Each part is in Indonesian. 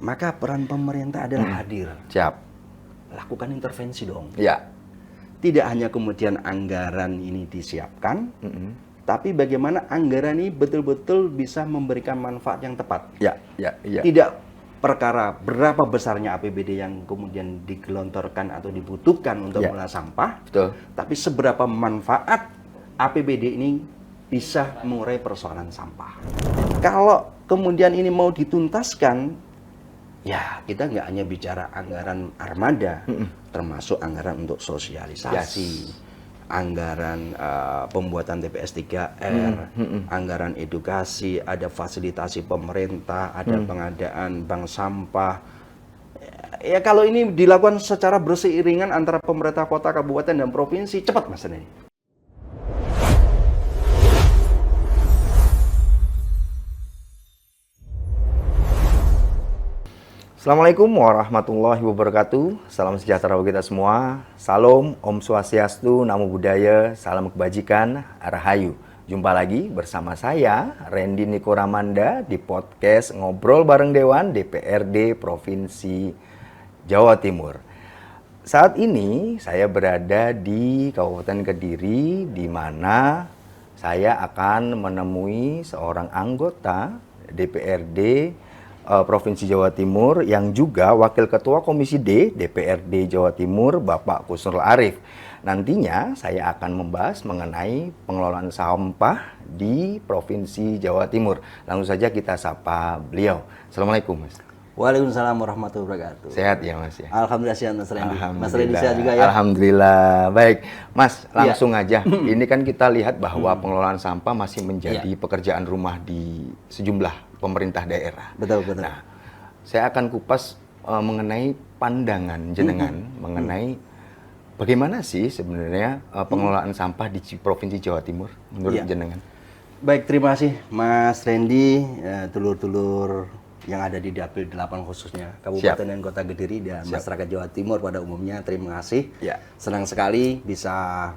maka peran pemerintah adalah hadir. Siap. Lakukan intervensi dong. Ya. Tidak hanya kemudian anggaran ini disiapkan, tapi bagaimana anggaran ini betul-betul bisa memberikan manfaat yang tepat. Ya. Tidak perkara berapa besarnya APBD yang kemudian digelontorkan atau dibutuhkan untuk mengelola sampah, Betul. tapi seberapa manfaat APBD ini bisa mengurai persoalan sampah. Kalau kemudian ini mau dituntaskan, ya kita nggak hanya bicara anggaran armada, termasuk anggaran untuk sosialisasi, anggaran pembuatan TPS 3R, anggaran edukasi, ada fasilitasi pemerintah, ada pengadaan bank sampah. Ya kalau ini dilakukan secara berseiringan antara pemerintah kota, kabupaten, dan provinsi, cepat Mas ini. Assalamualaikum warahmatullahi wabarakatuh. Salam sejahtera bagi kita semua. Salam, Om Swastiastu, Namo Buddhaya, salam kebajikan, Rahayu. Jumpa lagi bersama saya, Randy Niko Ramanda, di podcast Ngobrol Bareng Dewan DPRD Provinsi Jawa Timur. Saat ini saya berada di Kabupaten Kediri, di mana saya akan menemui seorang anggota DPRD Provinsi Jawa Timur yang juga Wakil Ketua Komisi D DPRD Jawa Timur, Bapak Kusnul Arif. Nantinya saya akan membahas mengenai pengelolaan sampah di Provinsi Jawa Timur. Langsung saja kita sapa beliau. Assalamualaikum, Mas. Waalaikumsalam warahmatullahi wabarakatuh. Sehat ya, Mas ya? Alhamdulillah sehat, Mas Randy. Alhamdulillah. Mas Randy sehat juga ya? Alhamdulillah. Baik, Mas, langsung aja. Ini kan kita lihat bahwa pengelolaan sampah masih menjadi pekerjaan rumah di sejumlah pemerintah daerah. Betul. Nah, saya akan kupas mengenai pandangan jenengan mengenai bagaimana sih sebenarnya pengelolaan sampah di Provinsi Jawa Timur menurut jenengan. Baik, terima kasih Mas Randy, telur-telur yang ada di Dapil 8 khususnya Kabupaten dan Kota Kediri dan masyarakat Jawa Timur pada umumnya. Terima kasih. Senang sekali bisa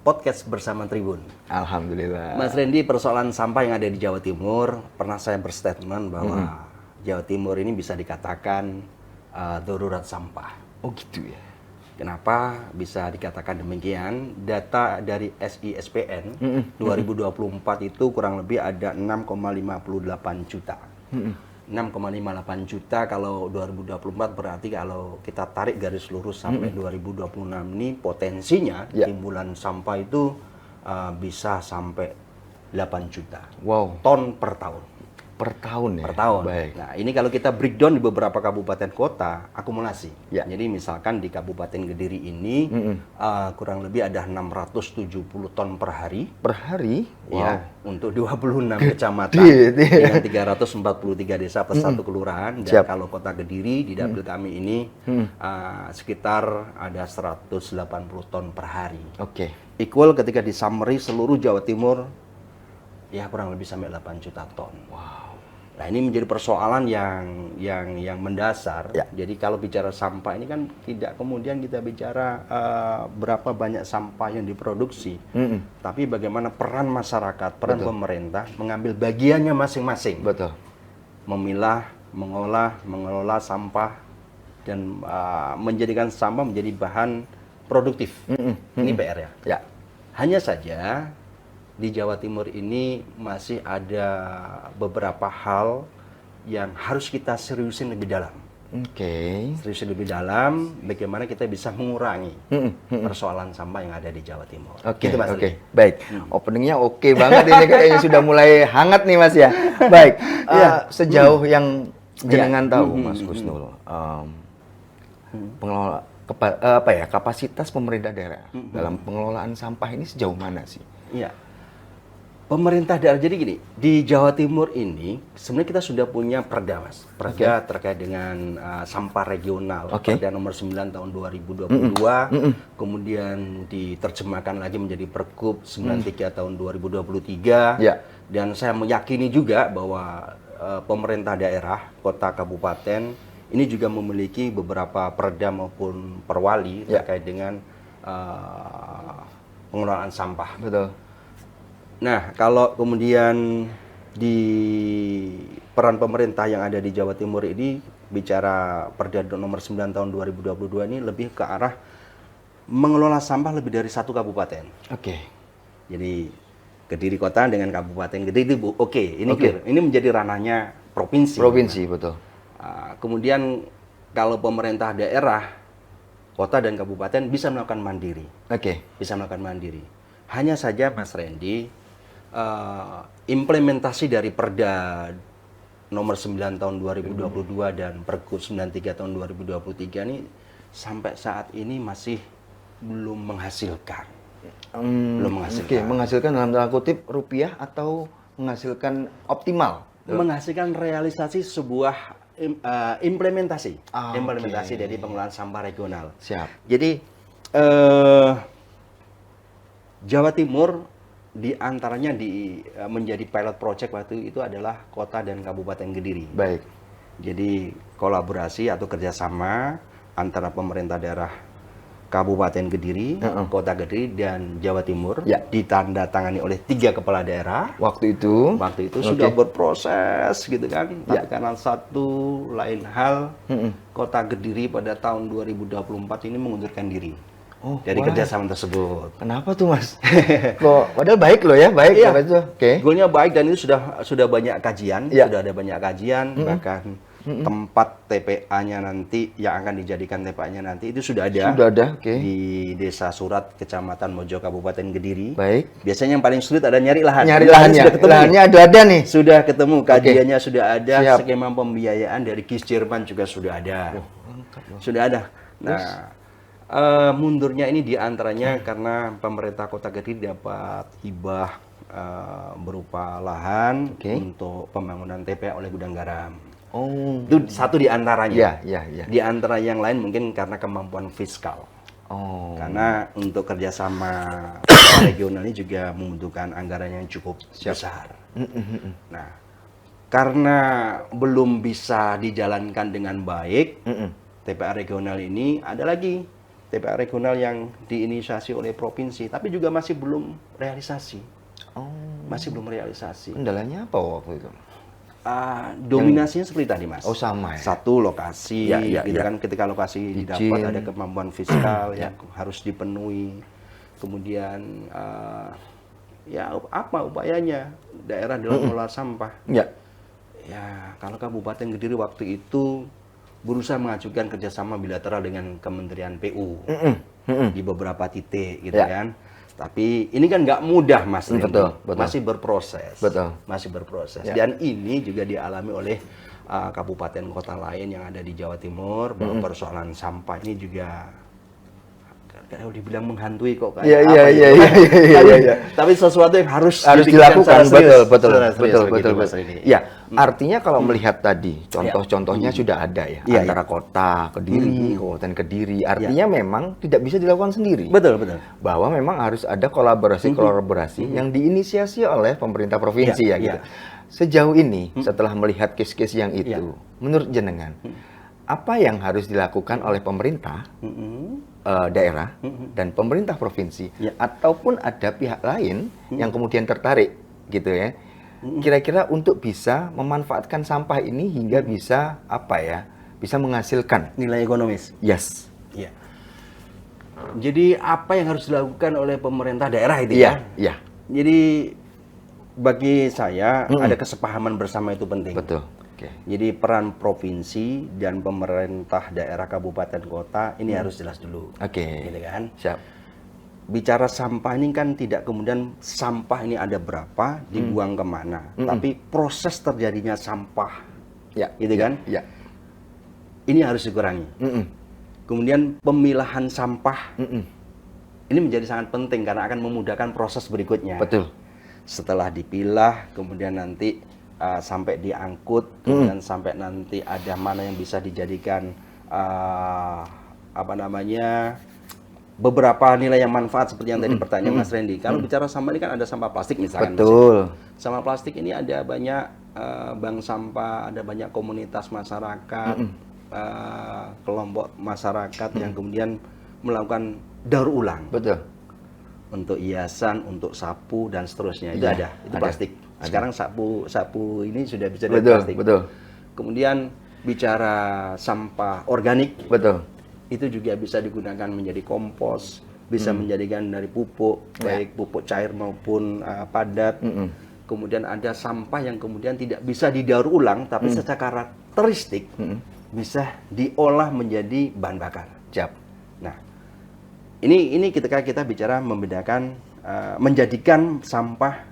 podcast bersama Tribun. Alhamdulillah. Mas Randy, persoalan sampah yang ada di Jawa Timur, pernah saya berstatement bahwa Jawa Timur ini bisa dikatakan darurat sampah. Oh gitu ya. Kenapa bisa dikatakan demikian? Data dari SISPN 2024 itu kurang lebih ada 6,58 juta. 6,58 juta kalau 2024 berarti kalau kita tarik garis lurus sampai 2026 ini potensinya timbulan sampah itu bisa sampai 8 juta ton per tahun. Per tahun ya? Per tahun. Baik. Nah, ini kalau kita breakdown di beberapa kabupaten kota, akumulasi. Jadi misalkan di Kabupaten Kediri ini kurang lebih ada 670 ton per hari. Per hari? Ya, untuk 26 kecamatan dengan 343 desa per satu kelurahan. Dan kalau Kota Kediri di dapil kami ini sekitar ada 180 ton per hari. Equal ketika di summary seluruh Jawa Timur ya kurang lebih sampai 8 juta ton. Nah, ini menjadi persoalan yang mendasar. Jadi kalau bicara sampah ini kan tidak kemudian kita bicara berapa banyak sampah yang diproduksi, tapi bagaimana peran masyarakat, peran pemerintah mengambil bagiannya masing-masing. Memilah, mengolah, mengelola sampah dan menjadikan sampah menjadi bahan produktif. Ini PR ya. Hanya saja di Jawa Timur ini masih ada beberapa hal yang harus kita seriusin lebih dalam. Seriusin lebih dalam, bagaimana kita bisa mengurangi persoalan sampah yang ada di Jawa Timur. Baik. Openingnya oke banget ini kayaknya sudah mulai hangat nih Mas ya. Baik. Sejauh yang jenengan tahu Mas Kusnul, pengelola kapasitas pemerintah daerah dalam pengelolaan sampah ini sejauh mana sih? Pemerintah daerah, jadi gini, di Jawa Timur ini sebenarnya kita sudah punya perda, Mas. Perda terkait dengan sampah regional. Perda nomor 9 tahun 2022, kemudian diterjemahkan lagi menjadi Pergub 93 tahun 2023. Dan saya meyakini juga bahwa pemerintah daerah, kota, kabupaten, ini juga memiliki beberapa perda maupun perwali terkait dengan pengelolaan sampah. Nah, kalau kemudian di peran pemerintah yang ada di Jawa Timur ini bicara Perda nomor 9 tahun 2022 ini lebih ke arah mengelola sampah lebih dari satu kabupaten. Oke. Jadi Kediri Kota dengan Kabupaten Kediri itu ini clear. Ini menjadi ranahnya provinsi. Provinsi, betul. Kemudian kalau pemerintah daerah, kota dan kabupaten bisa melakukan mandiri. Oke. Bisa melakukan mandiri. Hanya saja Mas Randy, implementasi dari Perda nomor 9 tahun 2022 dan Pergub 93 tahun 2023 ini sampai saat ini masih belum menghasilkan. Belum menghasilkan. Oke, menghasilkan dalam tanda kutip rupiah atau menghasilkan optimal? Menghasilkan realisasi sebuah implementasi. Oke. Implementasi dari pengelolaan sampah regional. Siap. Jadi Jawa Timur diantaranya menjadi pilot project waktu itu adalah Kota dan Kabupaten Kediri. Baik. Jadi kolaborasi atau kerjasama antara pemerintah daerah Kabupaten Kediri, Kota Kediri, dan Jawa Timur ditandatangani oleh 3 kepala daerah. Waktu itu Sudah berproses gitu kan. Tapi karena satu lain hal, Kota Kediri pada tahun 2024 ini mengundurkan diri dari kerjasama tersebut. Kenapa tuh, Mas? Kok padahal baik loh ya, baik. Iya. Oke. Goalnya baik dan itu sudah banyak kajian, Iya. sudah ada banyak kajian, bahkan tempat TPA-nya nanti yang akan dijadikan TPA-nya nanti itu sudah ada. Sudah ada, oke. Di Desa Surat, Kecamatan Mojo, Kabupaten Kediri. Baik. Biasanya yang paling sulit ada nyari lahan. Nyari lahannya. Sudah ketemu. Lahannya ada nih. Sudah ketemu, kajiannya sudah ada, Siap. skema pembiayaan dari KIS Jerman juga sudah ada. Sudah ada. Nah, mundurnya ini diantaranya karena pemerintah Kota Kediri dapat hibah berupa lahan untuk pembangunan TPA oleh Gudang Garam. Oh. Itu satu di antaranya. Iya. Di antara yang lain mungkin karena kemampuan fiskal. Oh. Karena untuk kerjasama regional ini juga membutuhkan anggaran yang cukup besar. Nah, karena belum bisa dijalankan dengan baik, TPA regional ini ada lagi TPA regional yang diinisiasi oleh provinsi, tapi juga masih belum realisasi. Masih belum realisasi. Kendalanya apa waktu itu? Dominasinya seperti tadi, Mas. Oh, sama ya? Satu lokasi, Ya. kan ketika lokasi didapat Izin. ada kemampuan fiskal yang harus dipenuhi. Kemudian apa upayanya daerah dalam mengelola sampah? Ya. Ya, kalau Kabupaten Kediri waktu itu berusaha mengajukan kerjasama bilateral dengan Kementerian PU di beberapa titik, gitu kan. Tapi ini kan nggak mudah, Mas. Betul. Masih berproses. Masih berproses. Ya. Dan ini juga dialami oleh kabupaten kota lain yang ada di Jawa Timur, bahwa persoalan sampah ini juga kalau dibilang menghantui kok kayak Iya. Tapi sesuatu yang harus dilakukan. Betul. Ya, artinya kalau melihat tadi contoh-contohnya sudah ada ya, antara kota Kediri, Kabupaten Kediri. Artinya memang tidak bisa dilakukan sendiri. Betul. Bahwa memang harus ada kolaborasi yang diinisiasi oleh pemerintah provinsi gitu. Sejauh ini setelah melihat case-case yang itu, menurut jenengan apa yang harus dilakukan oleh pemerintah daerah dan pemerintah provinsi ataupun ada pihak lain yang kemudian tertarik gitu ya, kira-kira untuk bisa memanfaatkan sampah ini hingga bisa bisa menghasilkan nilai ekonomis. Yes. Iya. Jadi apa yang harus dilakukan oleh pemerintah daerah itu ya? Iya. Jadi bagi saya ada kesepahaman bersama itu penting. Betul. Jadi peran provinsi dan pemerintah daerah kabupaten kota ini harus jelas dulu. Gitu kan? Siap. Bicara sampah ini kan tidak kemudian sampah ini ada berapa, dibuang kemana. Tapi proses terjadinya sampah, gitu kan? Ya. Ini harus dikurangi. Kemudian pemilahan sampah ini menjadi sangat penting karena akan memudahkan proses berikutnya. Betul. Setelah dipilah, kemudian nanti sampai diangkut, kemudian sampai nanti ada mana yang bisa dijadikan beberapa nilai yang manfaat seperti yang tadi pertanyaan Mas Randy. Kalau bicara sampah ini kan ada sampah plastik misalkan. Betul. Sampah plastik ini ada banyak bank sampah, ada banyak komunitas masyarakat, kelompok masyarakat yang kemudian melakukan daur ulang. Betul. Untuk hiasan, untuk sapu dan seterusnya itu itu plastik. Sekarang sapu ini sudah bisa dari plastik. Betul. Kemudian bicara sampah organik, Betul. itu juga bisa digunakan menjadi kompos, bisa menjadikan dari pupuk, baik pupuk cair maupun padat. Kemudian ada sampah yang kemudian tidak bisa didaur ulang, tapi secara karakteristik bisa diolah menjadi bahan bakar. Siap. Nah, ini ketika kita bicara membedakan, menjadikan sampah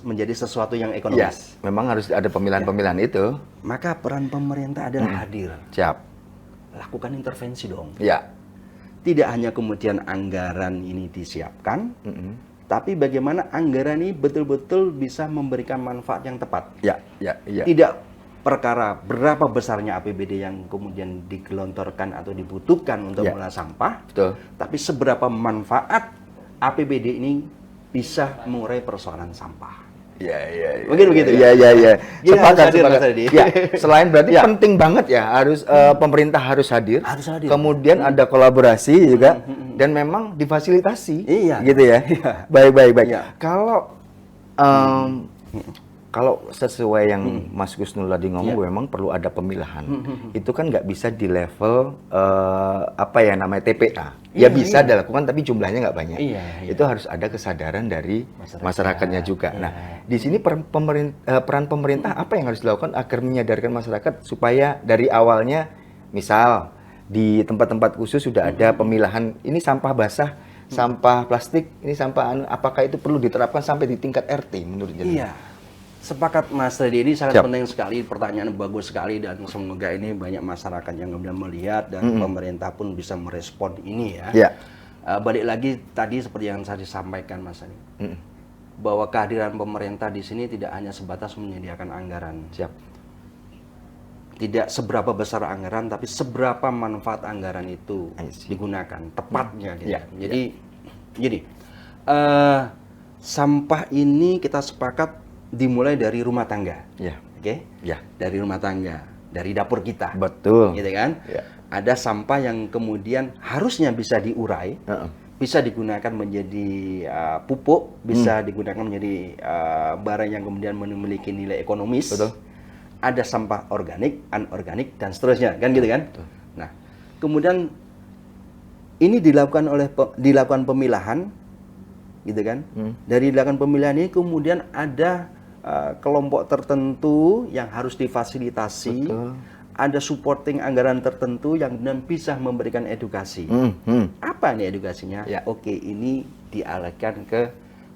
menjadi sesuatu yang Ya, ekonomis. memang harus ada pemilihan-pemilihan itu. Maka peran pemerintah adalah hadir. Siap. Lakukan intervensi dong. Ya. Tidak hanya kemudian anggaran ini disiapkan, tapi bagaimana anggaran ini betul-betul bisa memberikan manfaat yang tepat. Ya. Tidak perkara berapa besarnya APBD yang kemudian digelontorkan atau dibutuhkan untuk mengolah sampah, Betul. tapi seberapa manfaat APBD ini bisa mengurai persoalan sampah. Ya. Mungkin begitu ya. Ya. Jadi harus hadir, Sepakat. Mas Adi. Ya, selain berarti penting banget ya, harus pemerintah harus hadir. Harus hadir. Kemudian ada kolaborasi juga dan memang difasilitasi. Iya. Gitu ya. Iya. Baik. Iya. Kalau sesuai yang Mas Gusnul tadi ngomong, memang perlu ada pemilahan. Itu kan nggak bisa di level TPA. Ya bisa dilakukan, tapi jumlahnya nggak banyak. Iya. Itu harus ada kesadaran dari masyarakatnya juga. Iya. Nah, di sini peran pemerintah apa yang harus dilakukan agar menyadarkan masyarakat supaya dari awalnya, misal di tempat-tempat khusus sudah ada pemilahan. Ini sampah basah, sampah plastik, ini sampah apakah itu perlu diterapkan sampai di tingkat RT menurut Anda? Iya. Sepakat Mas Teddy, ini sangat penting sekali, pertanyaan bagus sekali, dan semoga ini banyak masyarakat yang kemudian melihat dan pemerintah pun bisa merespon ini ya. Iya. Balik lagi tadi seperti yang saya disampaikan Mas Teddy, bahwa kehadiran pemerintah di sini tidak hanya sebatas menyediakan anggaran. Siap. Tidak seberapa besar anggaran, tapi seberapa manfaat anggaran itu digunakan tepatnya. Gitu. Jadi sampah ini kita sepakat dimulai dari rumah tangga, oke? Ya. Dari rumah tangga, dari dapur kita, Betul. gitu kan? Ya. Ada sampah yang kemudian harusnya bisa diurai, bisa digunakan menjadi pupuk, bisa digunakan menjadi barang yang kemudian memiliki nilai ekonomis. Betul. Ada sampah organik, anorganik, dan seterusnya, kan gitu kan? Betul. Nah, kemudian ini dilakukan pemilahan, gitu kan? Dari dilakukan pemilahan ini kemudian ada kelompok tertentu yang harus difasilitasi. Betul. Ada supporting anggaran tertentu yang kemudian bisa memberikan edukasi. Apa nih edukasinya? Ya. Oke, ini dialihkan ke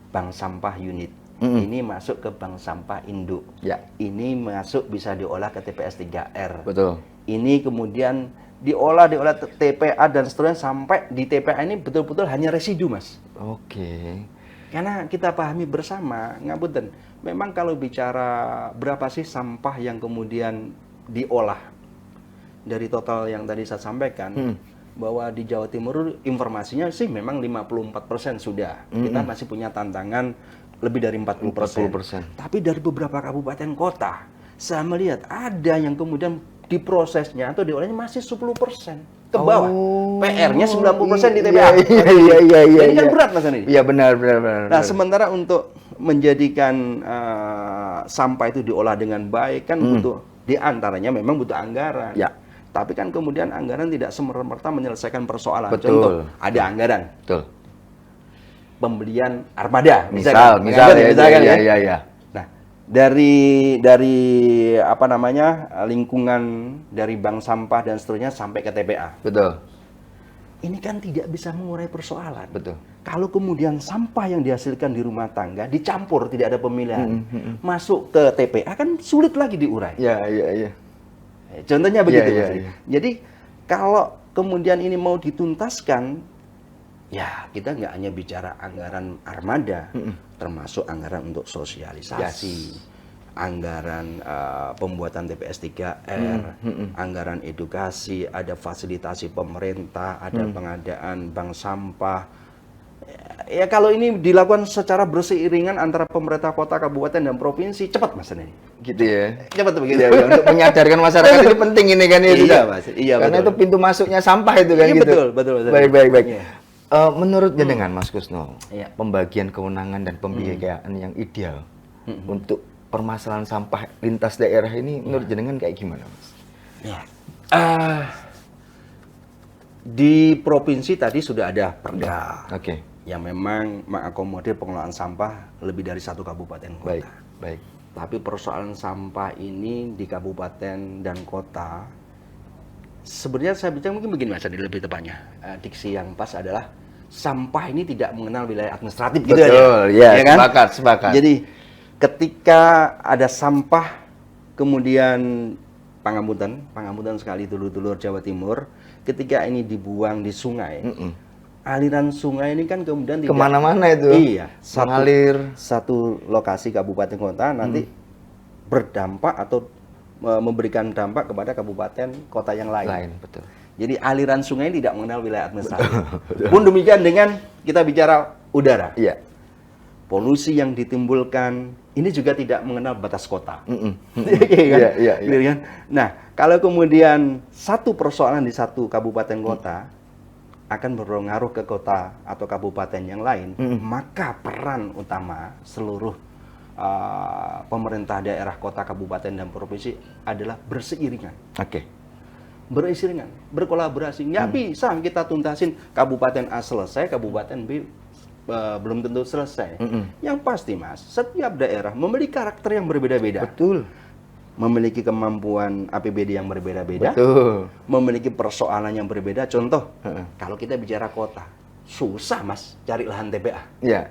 bank sampah unit. Ini masuk ke bank sampah induk. Ya. Ini masuk bisa diolah ke TPS 3R. Betul. Ini kemudian diolah TPA dan seterusnya sampai di TPA ini betul-betul hanya residu, Mas. Oke. Karena kita pahami bersama, ngapunten, memang kalau bicara berapa sih sampah yang kemudian diolah dari total yang tadi saya sampaikan, bahwa di Jawa Timur informasinya sih memang 54% sudah. Kita masih punya tantangan lebih dari 40%. Tapi dari beberapa kabupaten kota, saya melihat ada yang kemudian diprosesnya atau diolahnya masih 10% ke bawah. PR-nya 90% di TPA. Iya. Ini kan berat Mas ini. Iya benar. Nah, sementara untuk menjadikan sampah itu diolah dengan baik kan butuh, di antaranya memang butuh anggaran. Ya. Tapi kan kemudian anggaran tidak semerta-merta menyelesaikan persoalan. Betul. Contoh, ada anggaran Betul. pembelian armada, Misal ya. Nah, dari apa namanya, lingkungan dari bank sampah dan seterusnya sampai ke TPA. Betul. Ini kan tidak bisa mengurai persoalan. Betul. Kalau kemudian sampah yang dihasilkan di rumah tangga dicampur, tidak ada pemilihan, masuk ke TPA kan sulit lagi diurai. Iya. Contohnya begitu. Iya. Jadi kalau kemudian ini mau dituntaskan, ya kita nggak hanya bicara anggaran armada, termasuk anggaran untuk sosialisasi, anggaran pembuatan TPS 3R, anggaran edukasi, ada fasilitasi pemerintah, ada pengadaan bank sampah. Ya kalau ini dilakukan secara berseiringan antara pemerintah kota, kabupaten, dan provinsi, cepat Mas ini. Gitu ya. Cepat begitu. Ya, untuk menyadarkan masyarakat ini penting ini kan ya. Iya, Mas. Iya, karena betul. itu pintu masuknya sampah itu kan Iya, gitu. betul. Baik. Iya. Menurut jenengan Mas Gusnul, Iya. pembagian kewenangan dan pembiayaan yang ideal untuk permasalahan sampah lintas daerah ini menurut jenengan kayak gimana, Mas? Ya. Di provinsi tadi sudah ada perda yang memang mengakomodir pengelolaan sampah lebih dari 1 kabupaten kota. Baik. Tapi persoalan sampah ini di kabupaten dan kota, sebenarnya saya bicara mungkin begini Mas, lebih tepatnya. Diksi yang pas adalah sampah ini tidak mengenal wilayah administratif gitu aja. Betul, ya kan? Sepakat. Jadi ketika ada sampah, kemudian Pangambutan sekali dulur-dulur Jawa Timur, ketika ini dibuang di sungai, aliran sungai ini kan kemudian tidak kemana-mana itu. Iya, mengalir satu lokasi kabupaten kota nanti berdampak atau memberikan dampak kepada kabupaten kota yang lain. Betul. Jadi aliran sungai tidak mengenal wilayah administratif. Pun demikian dengan kita bicara udara. Iya. Polusi yang ditimbulkan ini juga tidak mengenal batas kota. Iya. Nah, kalau kemudian satu persoalan di satu kabupaten kota akan berpengaruh ke kota atau kabupaten yang lain, maka peran utama seluruh pemerintah daerah, kota, kabupaten, dan provinsi adalah berseiringan. Berseiringan, berkolaborasi. Nggak bisa kita tuntasin kabupaten A selesai, kabupaten B belum tentu selesai. Yang pasti Mas, setiap daerah memiliki karakter yang berbeda-beda. Betul. Memiliki kemampuan APBD yang berbeda-beda. Betul. Memiliki persoalan yang berbeda. Contoh, kalau kita bicara kota, susah Mas cari lahan TPA. Iya.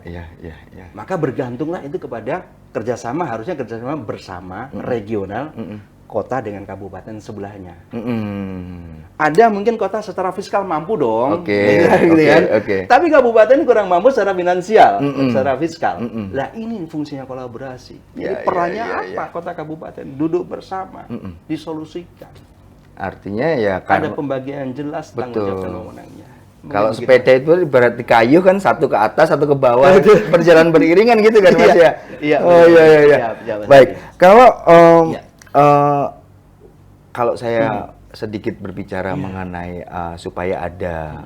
Maka bergantunglah itu kepada kerjasama, harusnya kerjasama bersama regional, kota dengan kabupaten sebelahnya. Ada mungkin kota secara fiskal mampu dong, tapi kabupaten kurang mampu secara finansial, secara fiskal. Nah ini fungsinya kolaborasi. Jadi perannya apa? Kota kabupaten duduk bersama, disolusikan. Artinya ya ada pembagian jelas tanggung jawab dan wewenangnya. Kalau sepeda itu berarti kayu kan, satu ke atas, satu ke bawah, berjalan beriringan gitu kan Mas ya? Iya. Baik. Kalau saya sedikit berbicara mengenai supaya ada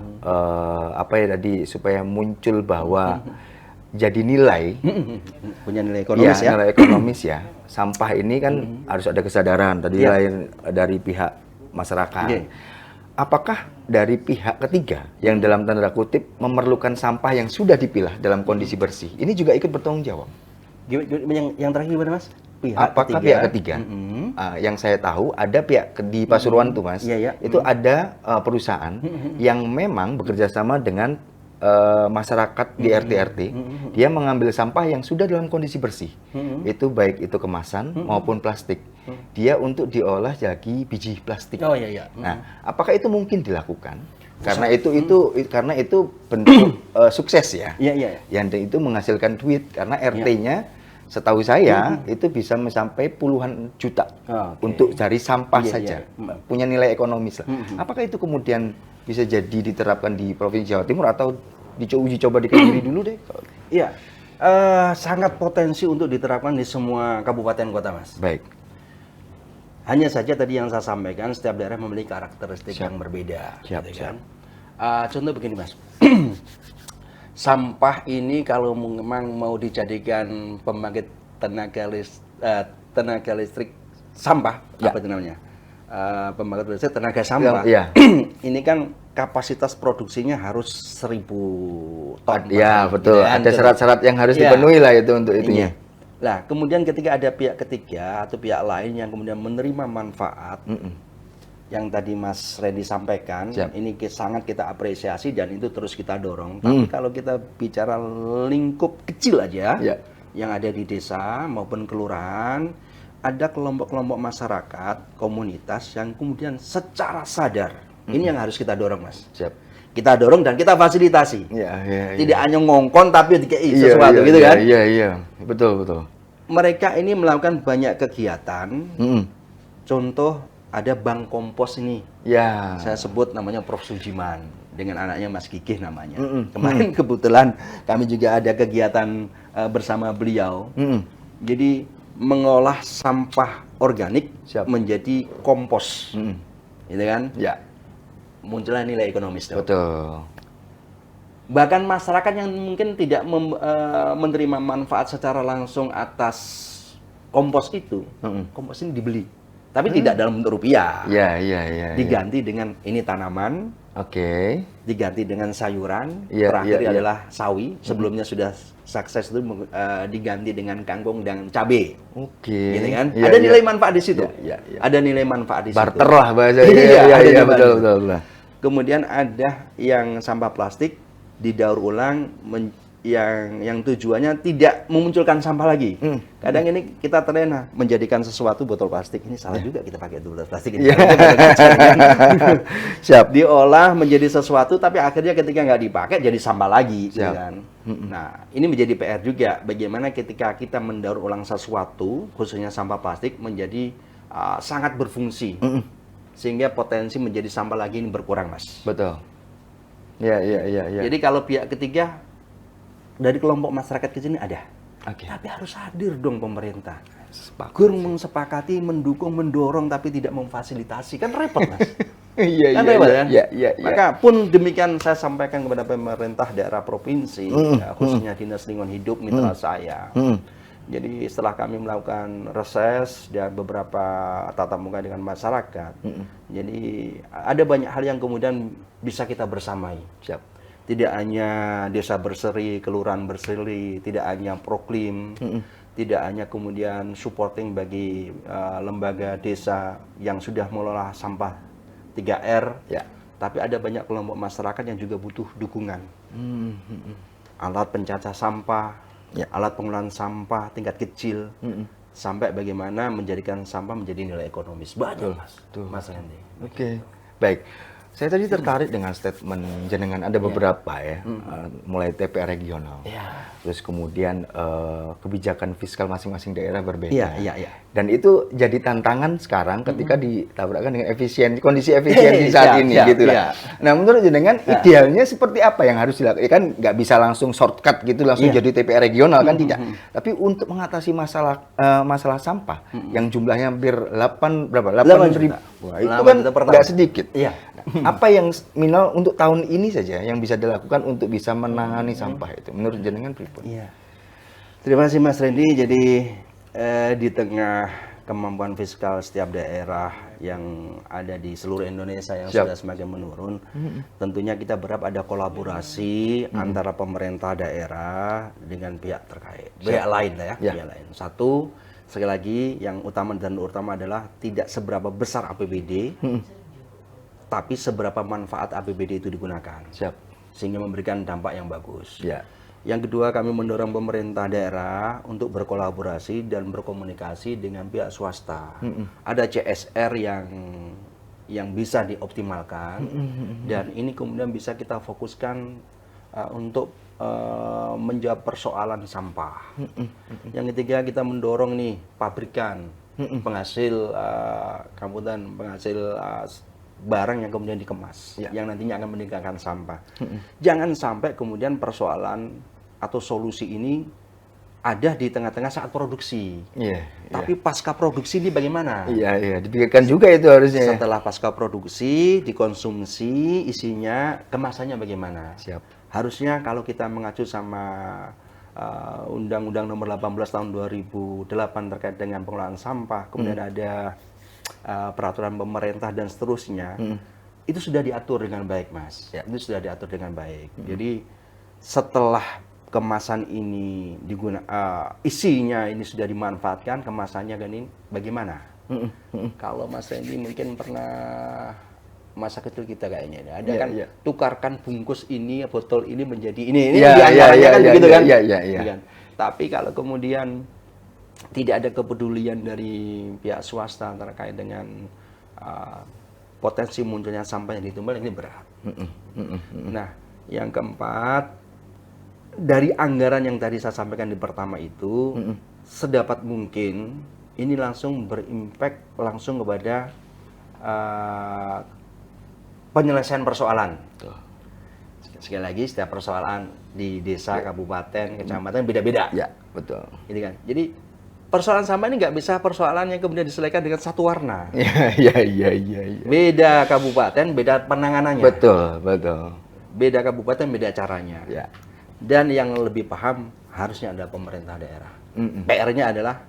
supaya muncul bahwa jadi nilai punya nilai ekonomis nilai ekonomis ya. Sampah ini kan harus ada kesadaran tadi lain dari pihak masyarakat. Apakah dari pihak ketiga yang dalam tanda kutip memerlukan sampah yang sudah dipilah dalam kondisi bersih ini juga ikut bertanggung jawab? Yang terakhir gimana Mas? Apakah pihak ketiga? Yang saya tahu ada pihak di Pasuruan tuh Mas, itu ada perusahaan yang memang bekerja sama dengan masyarakat di RT-RT, dia mengambil sampah yang sudah dalam kondisi bersih, itu baik itu kemasan maupun plastik, dia untuk diolah jadi biji plastik. Nah, apakah itu mungkin dilakukan? Karena itu bentuk sukses ya, yang itu menghasilkan duit karena RT-nya setahu saya itu bisa sampai puluhan juta untuk cari sampah saja, punya nilai ekonomis lah. Apakah itu kemudian bisa jadi diterapkan di Provinsi Jawa Timur atau uji coba di Kediri dulu deh? Iya, sangat potensi untuk diterapkan di semua kabupaten kota Mas. Baik. Hanya saja tadi yang saya sampaikan, setiap daerah memiliki karakteristik yang berbeda. Contoh begini Mas. Sampah ini kalau memang mau dijadikan pembangkit tenaga listrik sampah, apa itu namanya? Pembangkit listrik tenaga sampah. Ini kan kapasitas produksinya harus 1.000 ton. Iya, betul. Ada syarat-syarat yang harus dipenuhi lah itu untuk itunya. Nah, kemudian ketika ada pihak ketiga atau pihak lain yang kemudian menerima manfaat, yang tadi Mas Randy sampaikan, ini sangat kita apresiasi dan itu terus kita dorong. Tapi kalau kita bicara lingkup kecil aja, yang ada di desa maupun kelurahan, ada kelompok-kelompok masyarakat, komunitas yang kemudian secara sadar, ini yang harus kita dorong Mas. Kita dorong dan kita fasilitasi. Tidak hanya ngongkon tapi dikei sesuatu gitu kan? Iya, betul. Mereka ini melakukan banyak kegiatan. Contoh ada bank kompos ini. Saya sebut namanya Prof Sujiman dengan anaknya Mas Kikih namanya. Kemarin kebetulan kami juga ada kegiatan bersama beliau. Jadi mengolah sampah organik menjadi kompos. Gitu kan? Muncullah nilai ekonomis. Betul. Bahkan masyarakat yang mungkin tidak menerima manfaat secara langsung atas kompos itu, kompos ini dibeli. Tapi tidak dalam bentuk rupiah. Iya. Diganti dengan ini tanaman. Oke. Diganti dengan sayuran. Iya, Terakhir iya. adalah sawi. Sebelumnya sudah sukses itu diganti dengan kangkung dan cabai. Oke. Gitu kan? Iya, Ada iya. nilai manfaat di situ. Iya. Ada nilai manfaat di situ. Barter lah bahasa. Iya, Iya, ada betul. Kemudian ada yang sampah plastik didaur ulang yang tujuannya tidak memunculkan sampah lagi. Kadang ini kita terlena menjadikan sesuatu botol plastik. Ini salah juga kita pakai botol plastik ini. Siap. Diolah menjadi sesuatu tapi akhirnya ketika nggak dipakai jadi sampah lagi. Gitu Siap. kan? Nah, ini menjadi PR juga. Bagaimana ketika kita mendaur ulang sesuatu, khususnya sampah plastik menjadi sangat berfungsi. Sehingga potensi menjadi sampah lagi ini berkurang, Mas. Betul. Iya. Jadi kalau pihak ketiga dari kelompok masyarakat kecil ini ada. Oke. Tapi harus hadir dong pemerintah. Gur mensepakati, mendukung, mendorong, tapi tidak memfasilitasi. Kan repot, Mas. Iya. Kan repot, kan? Iya. Maka pun demikian saya sampaikan kepada pemerintah daerah provinsi, khususnya Dinas Lingkungan Hidup, mitra saya. Jadi setelah kami melakukan reses dan beberapa tatap muka dengan masyarakat, jadi ada banyak hal yang kemudian bisa kita bersamai. Siap. Tidak hanya desa berseri, kelurahan berseri, tidak hanya proklim, tidak hanya kemudian supporting bagi lembaga desa yang sudah mengelola sampah 3R, Ya. tapi ada banyak kelompok masyarakat yang juga butuh dukungan. Alat pencacah sampah, alat pengelolaan sampah tingkat kecil, sampai bagaimana menjadikan sampah menjadi nilai ekonomis. Banyak, Mas Randy. Oke. Baik. Saya tadi tertarik dengan statement jenengan, ada beberapa ya, mulai TPA regional, terus kemudian kebijakan fiskal masing-masing daerah berbeda. Iya. Dan itu jadi tantangan sekarang ketika ditabrakkan dengan kondisi efisiensi saat ini, gitu lah. Nah, menurut jenengan idealnya seperti apa yang harus dilakukan? Kan nggak bisa langsung shortcut gitu langsung jadi TPA regional kan tidak. Tapi untuk mengatasi masalah sampah yang jumlahnya hampir 8 ribu. Wah, itu kan nggak sedikit. Iya. Apa yang minimal untuk tahun ini saja yang bisa dilakukan untuk bisa menangani sampah itu menurut jenengan pripun? Iya. Terima kasih Mas Randy. Jadi di tengah kemampuan fiskal setiap daerah yang ada di seluruh Indonesia yang sudah semakin menurun, tentunya kita berharap ada kolaborasi antara pemerintah daerah dengan pihak terkait, pihak lain lah ya, pihak lain. Satu, sekali lagi yang utama dan utama adalah tidak seberapa besar APBD, tapi seberapa manfaat APBD itu digunakan. Sehingga memberikan dampak yang bagus. Yang kedua, kami mendorong pemerintah daerah untuk berkolaborasi dan berkomunikasi dengan pihak swasta. Ada CSR yang bisa dioptimalkan, dan ini kemudian bisa kita fokuskan untuk menjawab persoalan sampah. Yang ketiga, kita mendorong nih pabrikan, penghasil barang yang kemudian dikemas, yang nantinya akan meninggalkan sampah. Jangan sampai kemudian persoalan atau solusi ini ada di tengah-tengah saat produksi. Tapi pasca produksi ini bagaimana? Dipikirkan juga itu harusnya. Setelah pasca produksi, dikonsumsi, isinya, kemasannya bagaimana? Harusnya kalau kita mengacu sama Undang-Undang Nomor 18 Tahun 2008 terkait dengan pengelolaan sampah, kemudian ada peraturan pemerintah dan seterusnya, itu sudah diatur dengan baik, Mas. Itu sudah diatur dengan baik. Jadi setelah kemasan ini isinya ini sudah dimanfaatkan, kemasannya kan ini bagaimana? Kalau Mas Randy mungkin pernah masa kecil kita kayaknya ada kan tukarkan bungkus ini, botol ini menjadi ini diantaranya kan begitu kan? Tapi kalau kemudian tidak ada kepedulian dari pihak swasta terkait dengan potensi munculnya sampah yang ditumbal, ini berat. Nah, yang keempat, dari anggaran yang tadi saya sampaikan di pertama itu, sedapat mungkin ini langsung berimpact langsung kepada penyelesaian persoalan. Sekali lagi, setiap persoalan di desa, kabupaten, kecamatan beda-beda. Betul. Gitu kan. Jadi persoalan sampah ini nggak bisa persoalan yang kemudian diselesaikan dengan satu warna. Beda kabupaten, beda penanganannya. Betul. Beda kabupaten, beda caranya. Dan yang lebih paham harusnya adalah pemerintah daerah. PR-nya adalah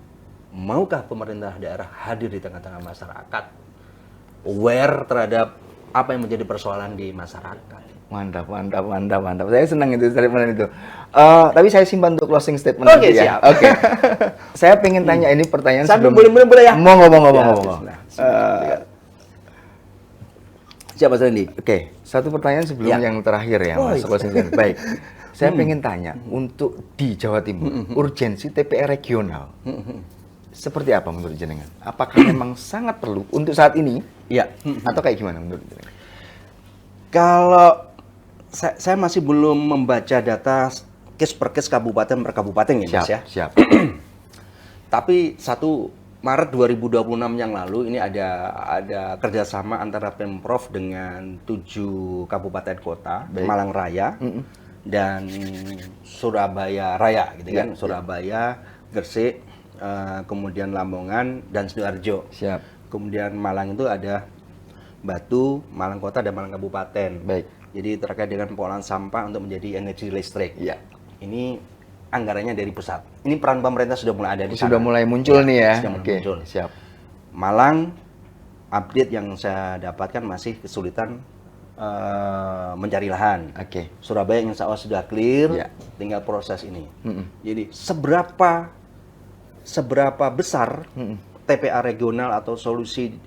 maukah pemerintah daerah hadir di tengah-tengah masyarakat, aware terhadap apa yang menjadi persoalan di masyarakat. Mantap. Saya senang itu statement itu. Tapi saya simpan untuk closing statement Oke, nanti ya. siap. Oke. Saya pengen tanya ini pertanyaan Sambil sebelum. boleh ya? Monggo. Nah, siapa Randy? Oke, satu pertanyaan sebelum yang terakhir ya, Mas. Closing statement. Baik. Saya pengen tanya, untuk di Jawa Timur, urgensi TPA regional seperti apa menurut jenengan? Apakah memang sangat perlu untuk saat ini? Ya. Atau kayak gimana menurut jenengan? Kalau saya masih belum membaca data case per case kabupaten per kabupaten ya, Mas ya. Siap. Tapi 1 Maret 2026 yang lalu ini ada kerjasama antara Pemprov dengan 7 kabupaten kota, Baik. Malang Raya dan Surabaya Raya, gitu kan? Surabaya, Gresik, kemudian Lamongan dan Sidoarjo. Siap. Kemudian Malang itu ada Batu, Malang Kota dan Malang Kabupaten. Baik. Jadi terkait dengan pengolahan sampah untuk menjadi energi listrik. Iya. Ini anggarannya dari pusat. Ini peran pemerintah sudah mulai ada di sana. Sudah mulai muncul nih ya. Sudah mulai Oke, muncul. siap. Malang, update yang saya dapatkan masih kesulitan mencari lahan. Oke. Surabaya insya Allah sudah clear, Ya. tinggal proses ini. Jadi seberapa besar TPA regional atau solusi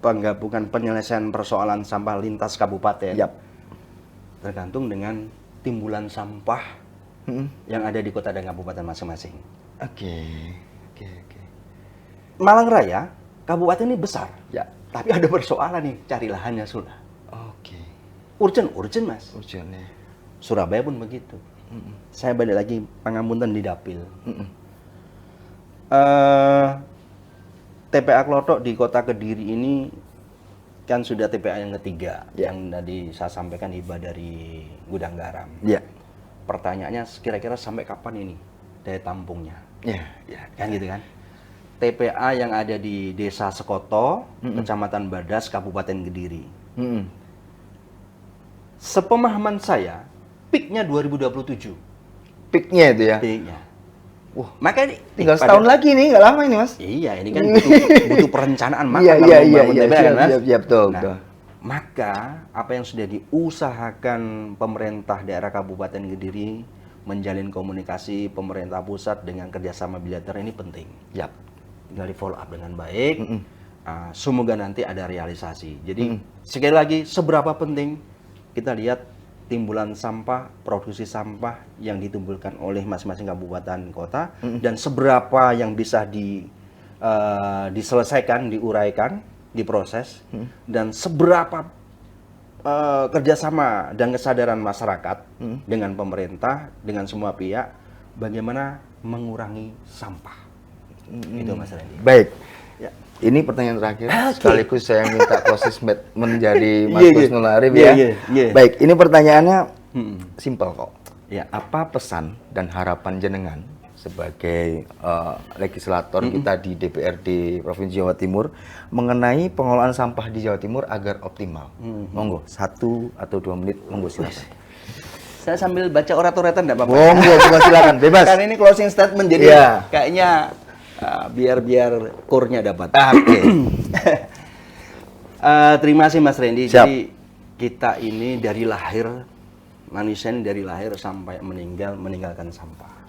penggabungan penyelesaian persoalan sampah lintas kabupaten Yap. tergantung dengan timbulan sampah yang ada di kota dan kabupaten masing-masing. Oke. Malang Raya, kabupaten ini besar, Ya. tapi ada persoalan nih, cari lahannya sudah. Oke. Urgent Mas. Urgentnya. Surabaya pun begitu. Saya balik lagi pangapunten di dapil. TPA Klothok di kota Kediri ini kan sudah TPA yang ketiga, yang tadi saya sampaikan hibah dari gudang garam. Ya. Pertanyaannya kira-kira sampai kapan ini daya tampungnya? Ya. Kan gitu kan? TPA yang ada di Desa Sekoto, Kecamatan Badas, Kabupaten Kediri. Sepemahaman saya, peaknya 2027. Peaknya itu ya. Peaknya. Wah, makanya Tinggal setahun lagi nih, nggak lama ini Mas. Iya, ini kan butuh perencanaan matang Iya, kalau membangun TPA, kan, Mas? siap, betul. Maka apa yang sudah diusahakan pemerintah daerah Kabupaten Kediri menjalin komunikasi pemerintah pusat dengan kerjasama bilateral ini penting. Yap. Tinggal di follow up dengan baik. Semoga nanti ada realisasi. Jadi sekali lagi, seberapa penting kita lihat timbulan sampah, produksi sampah yang ditimbulkan oleh masing-masing kabupaten kota, dan seberapa yang bisa diselesaikan, diuraikan, diproses, dan seberapa kerjasama dan kesadaran masyarakat dengan pemerintah, dengan semua pihak, bagaimana mengurangi sampah. Itu Mas Randy. Baik. Ya. Ini pertanyaan terakhir, Oke. sekaligus saya minta closing statement menjadi Mas Iya. Husnul Arif Iya, ya. iya. Baik, ini pertanyaannya simpel kok. Ya. Apa pesan dan harapan jenengan sebagai legislator kita di DPRD Provinsi Jawa Timur mengenai pengelolaan sampah di Jawa Timur agar optimal? Monggo, 1 atau 2 menit, monggo silakan. Saya sambil baca orat-oratan enggak apa-apa? Monggo, silakan, bebas. Kan ini closing statement, jadi Iya. kayaknya biar core-nya dapat. Oke. Terima kasih Mas Randy. Siap. Jadi kita ini dari lahir, manusia ini dari lahir sampai meninggalkan sampah.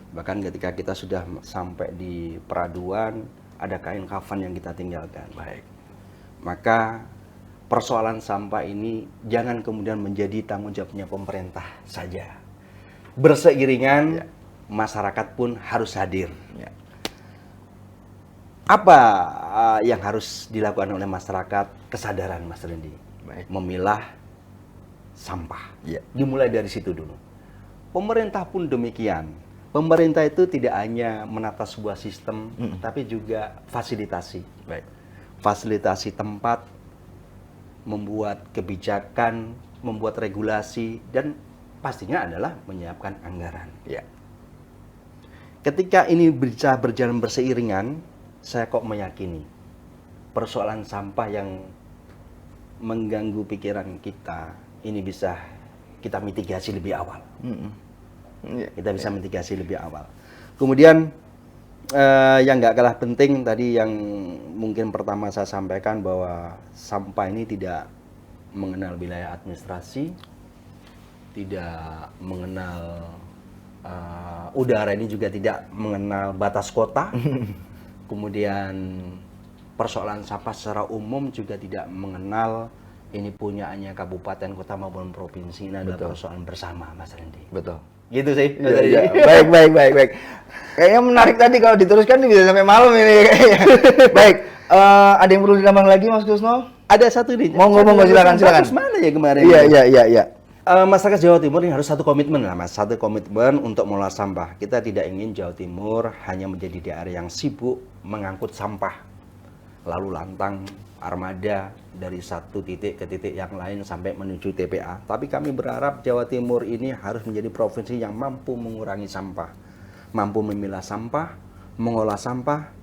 Bahkan ketika kita sudah sampai di peraduan, ada kain kafan yang kita tinggalkan. Baik. Maka persoalan sampah ini jangan kemudian menjadi tanggung jawabnya pemerintah saja. Berseiringan, masyarakat pun harus hadir. Apa yang harus dilakukan oleh masyarakat? Kesadaran, Mas Randy. Memilah sampah. Dimulai dari situ dulu. Pemerintah pun demikian. Pemerintah itu tidak hanya menata sebuah sistem, tapi juga fasilitasi. Fasilitasi tempat, membuat kebijakan, membuat regulasi, dan pastinya adalah menyiapkan anggaran. Ketika ini bisa berjalan berseiringan, saya kok meyakini persoalan sampah yang mengganggu pikiran kita ini bisa kita mitigasi lebih awal. Kita bisa mitigasi lebih awal. Kemudian Yang nggak kalah penting tadi yang mungkin pertama saya sampaikan bahwa sampah ini tidak mengenal wilayah administrasi, tidak mengenal udara ini juga tidak mengenal batas kota. Kemudian persoalan sampah secara umum juga tidak mengenal ini punyaannya kabupaten, kota maupun provinsi. Ini adalah persoalan bersama, Mas Randy. Betul. Gitu sih. Iya. Baik. Kayaknya menarik tadi kalau diteruskan bisa sampai malam ini kayaknya. Baik. Ada yang perlu ditambah lagi, Mas Kusno? Ada satu nih. Monggo silakan. Mana ya kemarin? Iya. Masyarakat Jawa Timur ini harus satu komitmen lah, Mas. Satu komitmen untuk mengolah sampah. Kita tidak ingin Jawa Timur hanya menjadi daerah yang sibuk mengangkut sampah, lalu lantang armada dari satu titik ke titik yang lain sampai menuju TPA. Tapi kami berharap Jawa Timur ini harus menjadi provinsi yang mampu mengurangi sampah, mampu memilah sampah, mengolah sampah,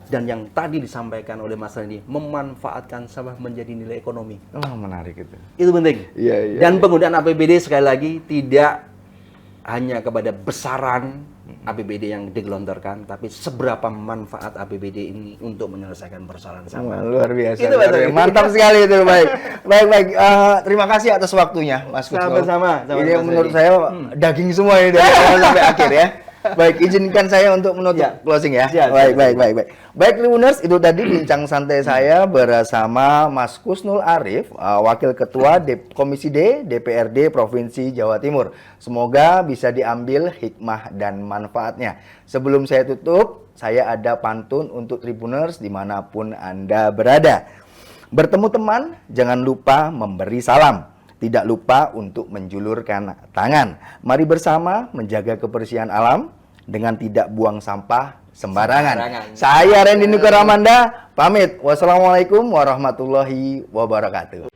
dan yang tadi disampaikan oleh Mas Randy, memanfaatkan sampah menjadi nilai ekonomi. Oh, menarik itu. Itu penting. Iya. Dan penggunaan APBD sekali lagi tidak hanya kepada besaran APBD yang digelontorkan, tapi seberapa manfaat APBD ini untuk menyelesaikan persoalan sampah. Luar biasa. Itu Mantap sekali itu. Baik. Terima kasih atas waktunya, Mas Kusno. Sama-sama. Ini menurut saya daging semua ini dari awal sampai akhir ya. Baik, izinkan saya untuk menutup closing ya. Baik, Tribuners, itu tadi bincang santai saya bersama Mas Kusnul Arif, Wakil Ketua Komisi D DPRD Provinsi Jawa Timur. Semoga bisa diambil hikmah dan manfaatnya. Sebelum saya tutup, saya ada pantun untuk Tribuners dimanapun Anda berada. Bertemu teman, jangan lupa memberi salam. Tidak lupa untuk menjulurkan tangan. Mari bersama menjaga kebersihan alam dengan tidak buang sampah sembarangan. Saya Randy Nukaramanda, pamit. Wassalamualaikum warahmatullahi wabarakatuh.